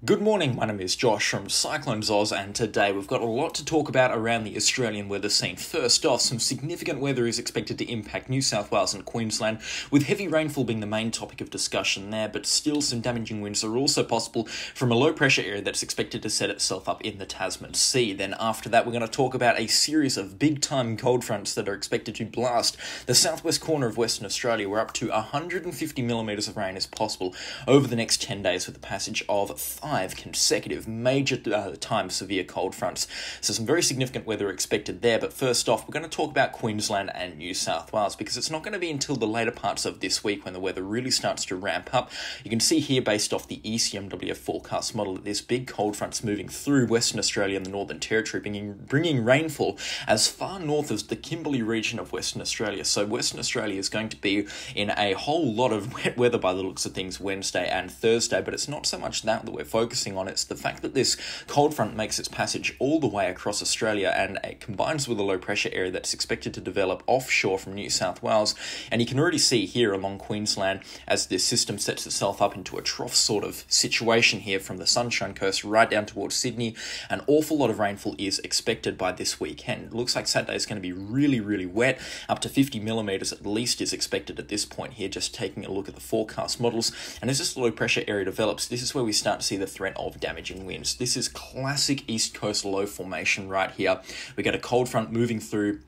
Good morning, my name is Josh from CyclonesOZ, and today we've got a lot to talk about around the Australian weather scene. First off, some significant weather is expected to impact New South Wales and Queensland, with heavy rainfall being the main topic of discussion there, but still some damaging winds are also possible from a low pressure area that's expected to set itself up in the Tasman Sea. Then after that, we're going to talk about a series of big-time cold fronts that are expected to blast the southwest corner of Western Australia, where up to 150 millimetres of rain is possible over the next 10 days with the passage of 5 consecutive major time severe cold fronts. So some very significant weather expected there. But first off, we're going to talk about Queensland and New South Wales, because it's not going to be until the later parts of this week when the weather really starts to ramp up. You can see here, based off the ECMWF forecast model, that this big cold front's moving through Western Australia and the Northern Territory, bringing rainfall as far north as the Kimberley region of Western Australia. So Western Australia is going to be in a whole lot of wet weather by the looks of things Wednesday and Thursday, but it's not so much that we're focusing on. It's the fact that this cold front makes its passage all the way across Australia, and it combines with a low pressure area that's expected to develop offshore from New South Wales. And you can already see here along Queensland, as this system sets itself up into a trough sort of situation here from the Sunshine Coast right down towards Sydney, an awful lot of rainfall is expected by this weekend. It looks like Saturday is going to be really wet. Up to 50 millimetres at least is expected at this point here, just taking a look at the forecast models. And as this low pressure area develops, this is where we start to see the threat of damaging winds. This is classic East Coast low formation right here. We get a cold front moving through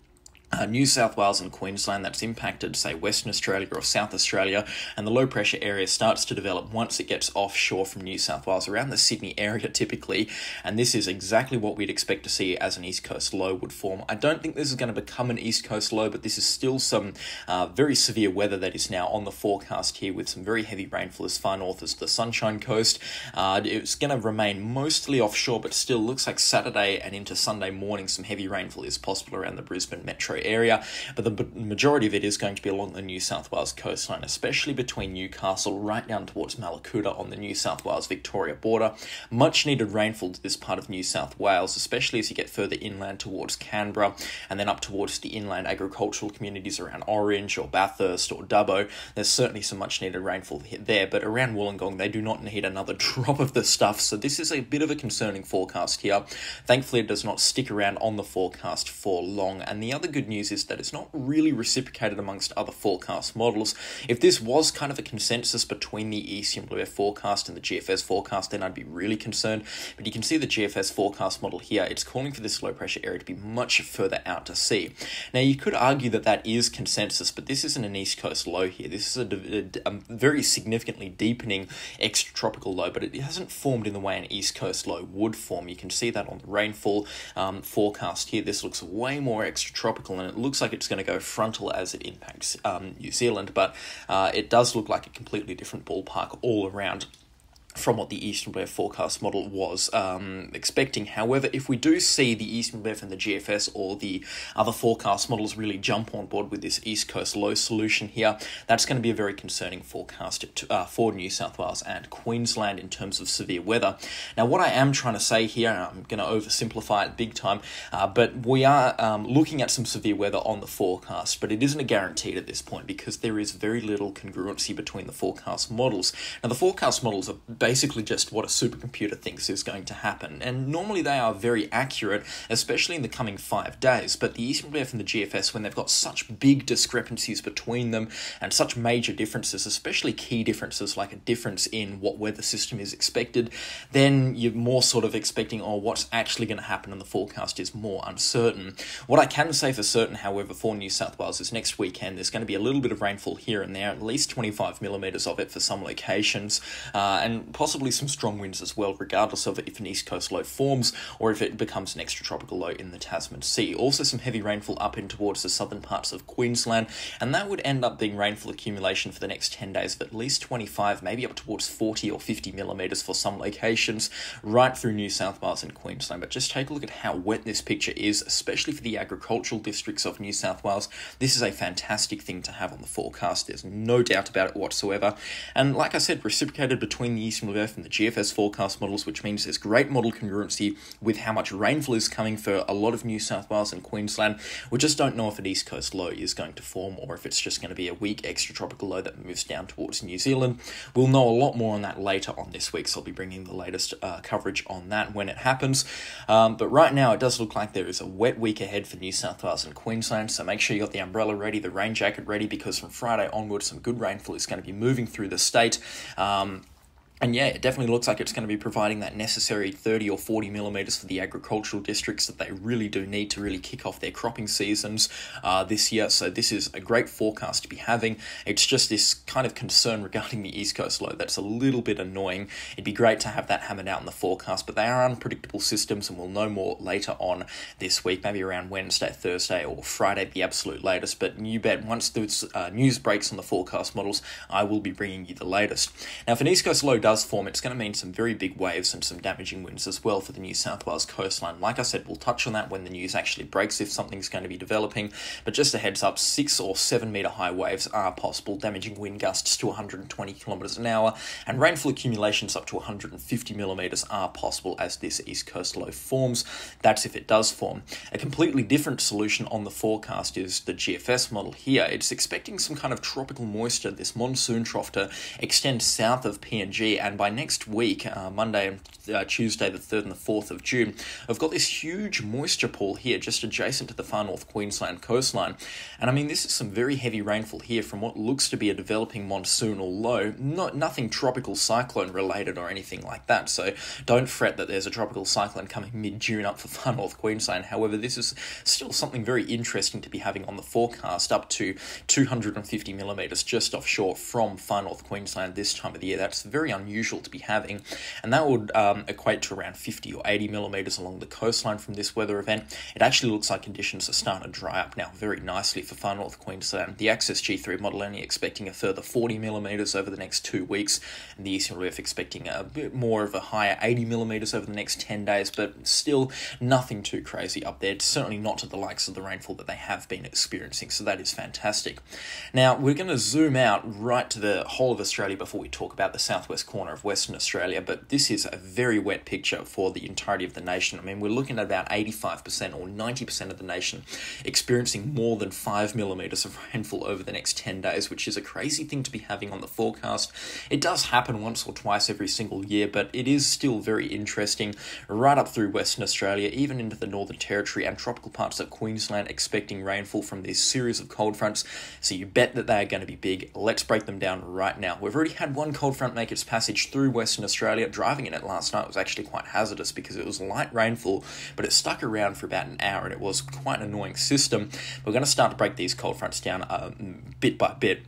New South Wales and Queensland that's impacted, say, Western Australia or South Australia, and the low pressure area starts to develop once it gets offshore from New South Wales, around the Sydney area typically, and this is exactly what we'd expect to see as an East Coast low would form. I don't think this is going to become an East Coast low, but this is still some very severe weather that is now on the forecast here, with some very heavy rainfall as far north as the Sunshine Coast. It's going to remain mostly offshore, but still looks like Saturday and into Sunday morning some heavy rainfall is possible around the Brisbane metro area, but the majority of it is going to be along the New South Wales coastline, especially between Newcastle right down towards Mallacoota on the New South Wales-Victoria border. Much needed rainfall to this part of New South Wales, especially as you get further inland towards Canberra and then up towards the inland agricultural communities around Orange or Bathurst or Dubbo. There's certainly some much needed rainfall there, but around Wollongong they do not need another drop of the stuff, so this is a bit of a concerning forecast here. Thankfully it does not stick around on the forecast for long, and the other good news is that it's not really reciprocated amongst other forecast models. If this was kind of a consensus between the ECMWF forecast and the GFS forecast, then I'd be really concerned. But you can see the GFS forecast model here, it's calling for this low pressure area to be much further out to sea. Now you could argue that that is consensus, but this isn't an East Coast low here. This is a very significantly deepening extratropical low, but it hasn't formed in the way an East Coast low would form. You can see that on the rainfall forecast here. This looks way more extratropical, and it looks like it's going to go frontal as it impacts New Zealand, but it does look like a completely different ballpark all around from what the ECMWF forecast model was expecting. However, if we do see the ECMWF and the GFS or the other forecast models really jump on board with this East Coast low solution here, that's going to be a very concerning forecast for New South Wales and Queensland in terms of severe weather. Now, what I am trying to say here, and I'm going to oversimplify it big time, but we are looking at some severe weather on the forecast, but it isn't a guarantee at this point because there is very little congruency between the forecast models. Now, the forecast models are basically just what a supercomputer thinks is going to happen, and normally they are very accurate, especially in the coming 5 days, but the ECMWF and the GFS, when they've got such big discrepancies between them and such major differences, especially key differences like a difference in what weather system is expected, then you're more sort of expecting, oh, what's actually going to happen, and the forecast is more uncertain. What I can say for certain, however, for New South Wales is next weekend there's going to be a little bit of rainfall here and there, at least 25 millimetres of it for some locations, and possibly some strong winds as well, regardless of if an East Coast low forms or if it becomes an extratropical low in the Tasman Sea. Also some heavy rainfall up in towards the southern parts of Queensland, and that would end up being rainfall accumulation for the next 10 days of at least 25, maybe up towards 40 or 50 millimetres for some locations, right through New South Wales and Queensland. But just take a look at how wet this picture is, especially for the agricultural districts of New South Wales. This is a fantastic thing to have on the forecast. There's no doubt about it whatsoever. And like I said, reciprocated between the East information we'll go from the GFS forecast models, which means there's great model congruency with how much rainfall is coming for a lot of New South Wales and Queensland. We just don't know if an east coast low is going to form or if it's just going to be a weak extratropical low that moves down towards New Zealand. We'll know a lot more on that later on this week, so I'll be bringing the latest coverage on that when it happens. But right now, it does look like there is a wet week ahead for New South Wales and Queensland, so make sure you got the umbrella ready, the rain jacket ready, because from Friday onwards, some good rainfall is going to be moving through the state. And yeah, it definitely looks like it's going to be providing that necessary 30 or 40 millimetres for the agricultural districts that they really do need to really kick off their cropping seasons this year. So this is a great forecast to be having. It's just this kind of concern regarding the East Coast low that's a little bit annoying. It'd be great to have that hammered out in the forecast, but they are unpredictable systems, and we'll know more later on this week, maybe around Wednesday, Thursday, or Friday at the absolute latest. But you bet, once the news breaks on the forecast models, I will be bringing you the latest. Now, if an East Coast low does form, it's going to mean some very big waves and some damaging winds as well for the New South Wales coastline. Like I said, we'll touch on that when the news actually breaks if something's going to be developing, but just a heads up, 6 or 7 metre high waves are possible, damaging wind gusts to 120 kilometres an hour, and rainfall accumulations up to 150 millimetres are possible as this East Coast low forms. That's if it does form. A completely different solution on the forecast is the GFS model here. It's expecting some kind of tropical moisture, this monsoon trough, to extend south of PNG, and by next week, Monday and Tuesday, the 3rd and the 4th of June, I've got this huge moisture pool here just adjacent to the far north Queensland coastline. And I mean, this is some very heavy rainfall here from what looks to be a developing monsoonal low, nothing tropical cyclone related or anything like that. So don't fret that there's a tropical cyclone coming mid-June up for far north Queensland. However, this is still something very interesting to be having on the forecast, up to 250 millimetres just offshore from far north Queensland this time of the year. That's very unusual to be having, and that would equate to around 50 or 80 millimetres along the coastline from this weather event. It actually looks like conditions are starting to dry up now very nicely for far north Queensland. The Access G3 model only expecting a further 40 millimetres over the next 2 weeks, and the Eastern Relief expecting a bit more of a higher 80 millimetres over the next 10 days, but still nothing too crazy up there. It's certainly not to the likes of the rainfall that they have been experiencing, so that is fantastic. Now, we're going to zoom out right to the whole of Australia before we talk about the southwest corner of Western Australia, but this is a very wet picture for the entirety of the nation. I mean, we're looking at about 85% or 90% of the nation experiencing more than 5 millimetres of rainfall over the next 10 days, which is a crazy thing to be having on the forecast. It does happen once or twice every single year, but it is still very interesting right up through Western Australia, even into the Northern Territory and tropical parts of Queensland, expecting rainfall from this series of cold fronts. So you bet that they are going to be big. Let's break them down right now. We've already had one cold front make its passage through Western Australia. Driving in it last night was actually quite hazardous because it was light rainfall, but it stuck around for about an hour and it was quite an annoying system. We're going to start to break these cold fronts down bit by bit.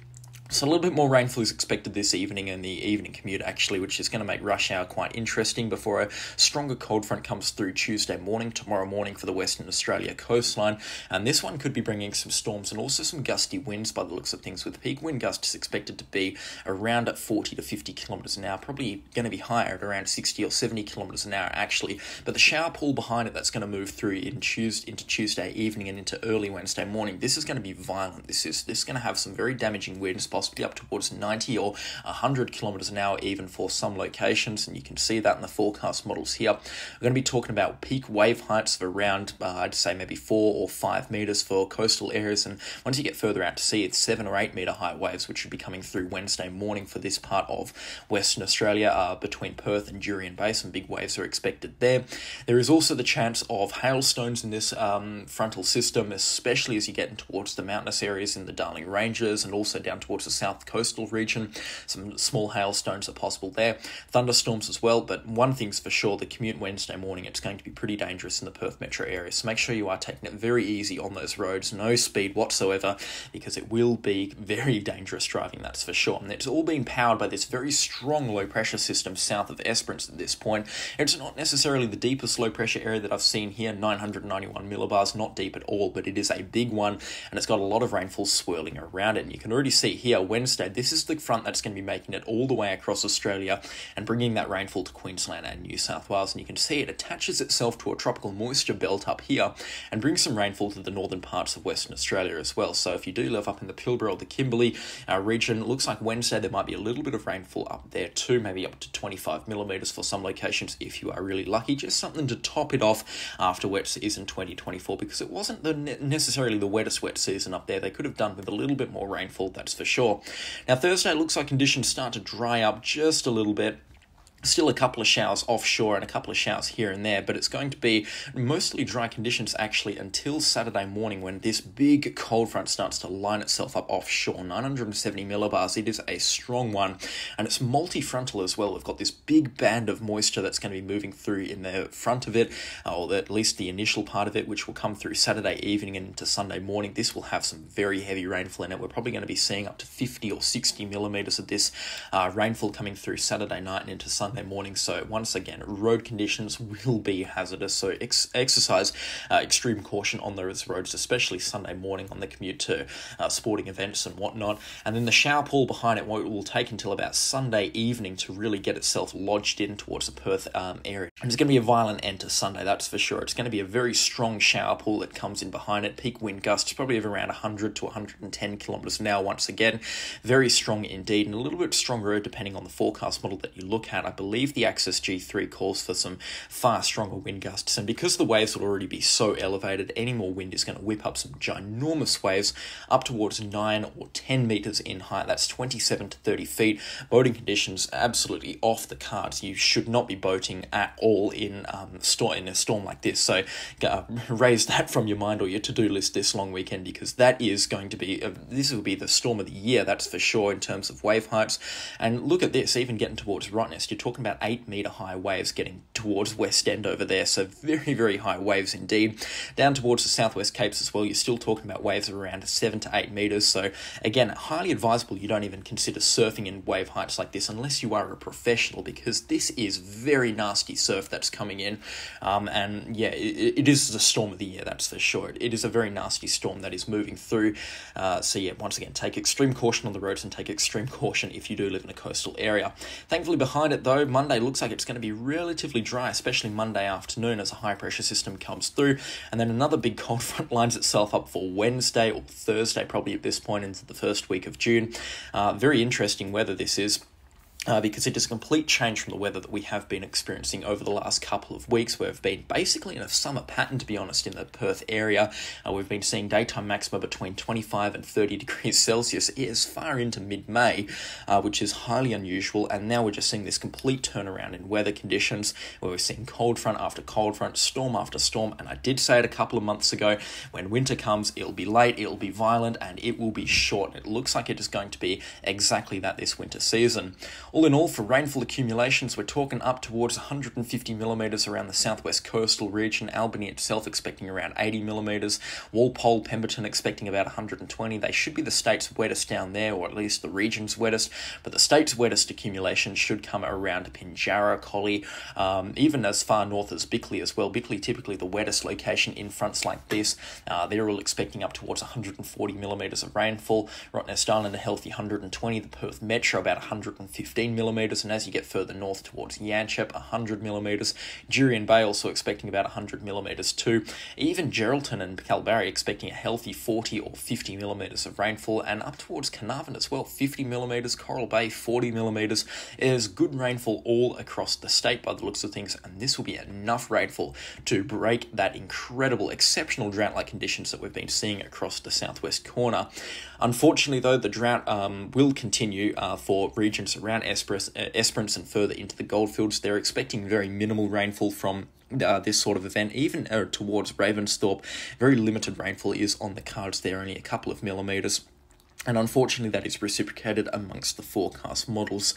So a little bit more rainfall is expected this evening and the evening commute actually, which is going to make rush hour quite interesting before a stronger cold front comes through Tuesday morning, tomorrow morning for the Western Australia coastline. And this one could be bringing some storms and also some gusty winds by the looks of things, with peak wind gusts expected to be around at 40 to 50 kilometres an hour, probably going to be higher at around 60 or 70 kilometres an hour actually. But the shower pool behind it that's going to move through into Tuesday evening and into early Wednesday morning, this is going to be violent. This is going to have some very damaging winds, possibly up towards 90 or 100 kilometres an hour even for some locations, and you can see that in the forecast models here. We're going to be talking about peak wave heights of around, I'd say maybe 4 or 5 metres for coastal areas, and once you get further out to sea, it's 7 or 8 metre high waves, which should be coming through Wednesday morning for this part of Western Australia, between Perth and Jurien Bay. Some big waves are expected there. There is also the chance of hailstones in this frontal system, especially as you get in towards the mountainous areas in the Darling Ranges and also down towards the south coastal region. Some small hailstones are possible there. Thunderstorms as well, but one thing's for sure, the commute Wednesday morning, it's going to be pretty dangerous in the Perth metro area, so make sure you are taking it very easy on those roads, no speed whatsoever, because it will be very dangerous driving, that's for sure. And it's all being powered by this very strong low pressure system south of Esperance at this point. It's not necessarily the deepest low pressure area that I've seen here, 991 millibars, not deep at all, but it is a big one, and it's got a lot of rainfall swirling around it, and you can already see here here, Wednesday, this is the front that's going to be making it all the way across Australia and bringing that rainfall to Queensland and New South Wales. And you can see it attaches itself to a tropical moisture belt up here and brings some rainfall to the northern parts of Western Australia as well. So if you do live up in the Pilbara or the Kimberley region, it looks like Wednesday there might be a little bit of rainfall up there too, maybe up to 25 millimetres for some locations if you are really lucky. Just something to top it off after wet season 2024, because it wasn't necessarily the wettest wet season up there. They could have done with a little bit more rainfall, that's for sure. Now Thursday, it looks like conditions start to dry up just a little bit. Still a couple of showers offshore and a couple of showers here and there, but it's going to be mostly dry conditions actually until Saturday morning, when this big cold front starts to line itself up offshore. 970 millibars, it is a strong one, and it's multi-frontal as well. We've got this big band of moisture that's going to be moving through in the front of it, or at least the initial part of it, which will come through Saturday evening and into Sunday morning. This will have some very heavy rainfall in it. We're probably going to be seeing up to 50 or 60 millimeters of this rainfall coming through Saturday night and into Sunday morning. So once again, road conditions will be hazardous, so exercise extreme caution on those roads, especially Sunday morning on the commute to sporting events and whatnot. And then the shower pool behind it will take until about Sunday evening to really get itself lodged in towards the Perth area. And it's going to be a violent end to Sunday, that's for sure. It's going to be a very strong shower pool that comes in behind it. Peak wind gusts probably of around 100 to 110 kilometres an hour once again. Very strong indeed, and a little bit stronger depending on the forecast model that you look at. I believe the Axis G3 calls for some far stronger wind gusts, and because the waves will already be so elevated, any more wind is going to whip up some ginormous waves up towards 9 or 10 metres in height. That's 27 to 30 feet. Boating conditions absolutely off the cards. You should not be boating at all in a storm like this, so raise that from your mind or your to-do list this long weekend, because that is going to be this will be the storm of the year, that's for sure, in terms of wave heights. And look at this, even getting towards Rottnest, you're talking about 8-metre high waves getting towards West End over there, so very, very high waves indeed. Down towards the southwest capes as well, you're still talking about waves of around 7 to 8 metres, so again, highly advisable you don't even consider surfing in wave heights like this unless you are a professional, because this is very nasty surf that's coming in, and yeah, it is the storm of the year, that's for sure. It is a very nasty storm that is moving through, so yeah, once again, take extreme caution on the roads and take extreme caution if you do live in a coastal area. Thankfully behind it though, Monday looks like it's going to be relatively dry, especially Monday afternoon as a high pressure system comes through, and then another big cold front lines itself up for Wednesday or Thursday, probably at this point into the first week of June. Very interesting weather this is. Because it is a complete change from the weather that we have been experiencing over the last couple of weeks. We've been basically in a summer pattern, to be honest, in the Perth area. We've been seeing daytime maxima between 25 and 30 degrees Celsius as far into mid-May, which is highly unusual. And now we're just seeing this complete turnaround in weather conditions, where we're seeing cold front after cold front, storm after storm. And I did say it a couple of months ago, when winter comes, it'll be late, it'll be violent, and it will be short. It looks like it is going to be exactly that this winter season. All in all, for rainfall accumulations, we're talking up towards 150 millimetres around the southwest coastal region. Albany itself expecting around 80 millimetres. Walpole, Pemberton expecting about 120. They should be the state's wettest down there, or at least the region's wettest. But the state's wettest accumulation should come around Pinjarra, Collie, even as far north as Bickley as well. Bickley typically the wettest location in fronts like this. They're all expecting up towards 140 millimetres of rainfall. Rottnest Island a healthy 120. The Perth Metro about 115 millimetres, and as you get further north towards Yanchep, 100 millimetres. Jurien Bay also expecting about 100 millimetres too. Even Geraldton and Kalbarri expecting a healthy 40 or 50 millimetres of rainfall, and up towards Carnarvon as well, 50 millimetres. Coral Bay, 40 millimetres. There's good rainfall all across the state by the looks of things, and this will be enough rainfall to break that incredible, exceptional drought-like conditions that we've been seeing across the southwest corner. Unfortunately, though, the drought will continue for regions around Esperance and further into the goldfields. They're expecting very minimal rainfall from this sort of event, even towards Ravensthorpe. Very limited rainfall is on the cards there, only a couple of millimetres. And unfortunately, that is reciprocated amongst the forecast models.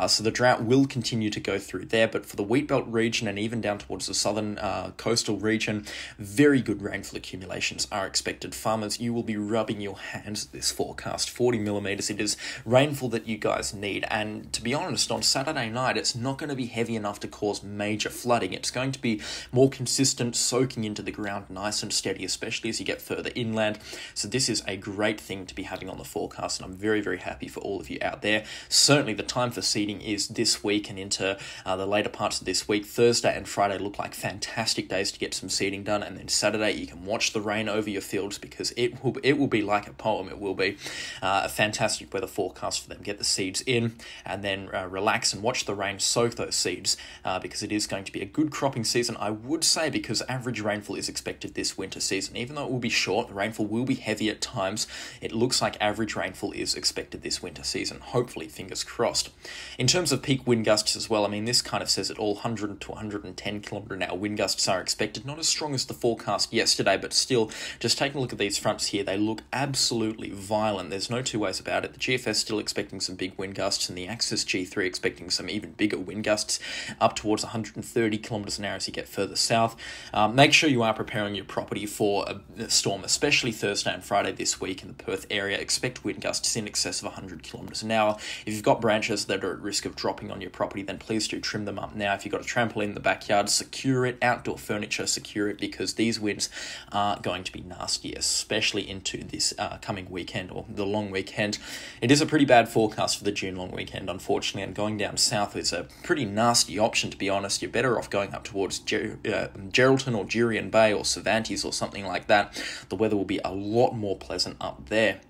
So the drought will continue to go through there. But for the Wheatbelt region and even down towards the southern coastal region, very good rainfall accumulations are expected. Farmers, you will be rubbing your hands at this forecast. 40 millimetres, it is rainfall that you guys need. And to be honest, on Saturday night, it's not going to be heavy enough to cause major flooding. It's going to be more consistent, soaking into the ground nice and steady, especially as you get further inland. So this is a great thing to be having on the forecast, and I'm very, very happy for all of you out there. Certainly the time for seeding is this week and into the later parts of this week. Thursday and Friday look like fantastic days to get some seeding done, and then Saturday you can watch the rain over your fields because it will be like a poem. It will be a fantastic weather forecast for them. Get the seeds in and then relax and watch the rain soak those seeds because it is going to be a good cropping season, I would say, because average rainfall is expected this winter season. Even though it will be short, the rainfall will be heavy at times, it looks like average rainfall is expected this winter season. Hopefully, fingers crossed. In terms of peak wind gusts as well, I mean, this kind of says it all. 100 to 110 kilometre an hour wind gusts are expected. Not as strong as the forecast yesterday, but still, just taking a look at these fronts here, they look absolutely violent. There's no two ways about it. The GFS still expecting some big wind gusts, and the Axis G3 expecting some even bigger wind gusts, up towards 130 kilometres an hour as you get further south. Make sure you are preparing your property for a storm, especially Thursday and Friday this week in the Perth area. Expect wind gusts in excess of 100 kilometres an hour. If you've got branches that are at risk of dropping on your property, then please do trim them up now. If you've got a trampoline in the backyard, secure it. Outdoor furniture, secure it, because these winds are going to be nasty, especially into this coming weekend, or the long weekend. It is a pretty bad forecast for the June long weekend, unfortunately, and going down south is a pretty nasty option, to be honest. You're better off going up towards Geraldton or Jurien Bay or Cervantes or something like that. The weather will be a lot more pleasant up there.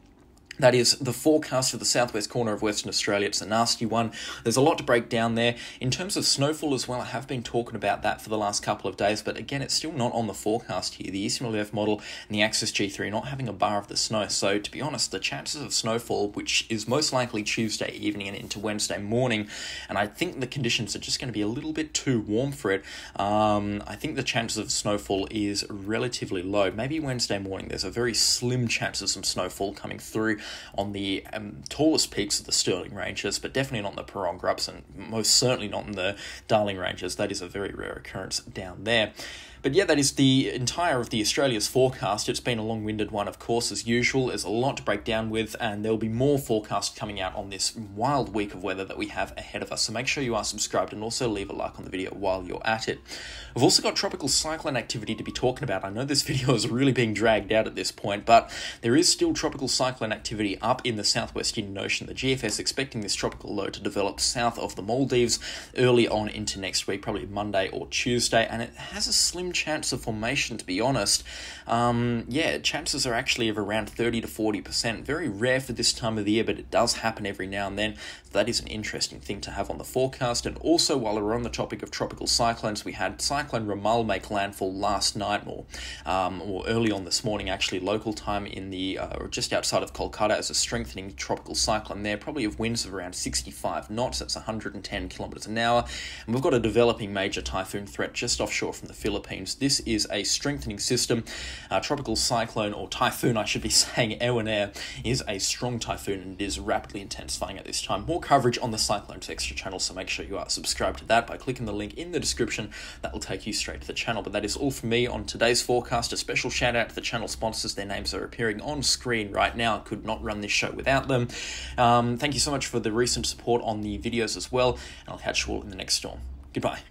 That is the forecast for the southwest corner of Western Australia. It's a nasty one. There's a lot to break down there. In terms of snowfall as well, I have been talking about that for the last couple of days, but again, it's still not on the forecast here. The Eastern Relief model and the Axis G3 not having a bar of the snow. So, to be honest, the chances of snowfall, which is most likely Tuesday evening and into Wednesday morning, and I think the conditions are just going to be a little bit too warm for it. I think the chances of snowfall is relatively low. Maybe Wednesday morning, there's a very slim chance of some snowfall coming through on the tallest peaks of the Stirling Ranges, but definitely not in the Perong Grups, and most certainly not in the Darling Ranges. That is a very rare occurrence down there. But yeah, that is the entire of the Australia's forecast. It's been a long-winded one, of course, as usual. There's a lot to break down with, and there'll be more forecasts coming out on this wild week of weather that we have ahead of us. So make sure you are subscribed and also leave a like on the video while you're at it. We've also got tropical cyclone activity to be talking about. I know this video is really being dragged out at this point, but there is still tropical cyclone activity up in the southwest Indian Ocean. The GFS expecting this tropical low to develop south of the Maldives early on into next week, probably Monday or Tuesday, and it has a slim chance of formation, to be honest. Chances are actually of around 30 to 40%. Very rare for this time of the year, but it does happen every now and then. That is an interesting thing to have on the forecast. And also, while we're on the topic of tropical cyclones, we had Cyclone Ramal make landfall last night, or early on this morning, actually, local time in the or just outside of Kolkata, as a strengthening tropical cyclone there, probably of winds of around 65 knots. That's 110 kilometers an hour. And we've got a developing major typhoon threat just offshore from the Philippines. This is a strengthening system. Tropical cyclone, or typhoon, I should be saying, Air, is a strong typhoon, and it is rapidly intensifying at this time. More coverage on the Cyclones Extra channel, so make sure you are subscribed to that by clicking the link in the description. That will take you straight to the channel. But that is all from me on today's forecast. A special shout out to the channel sponsors. Their names are appearing on screen right now. I could not run this show without them. Thank you so much for the recent support on the videos as well, and I'll catch you all in the next storm. Goodbye.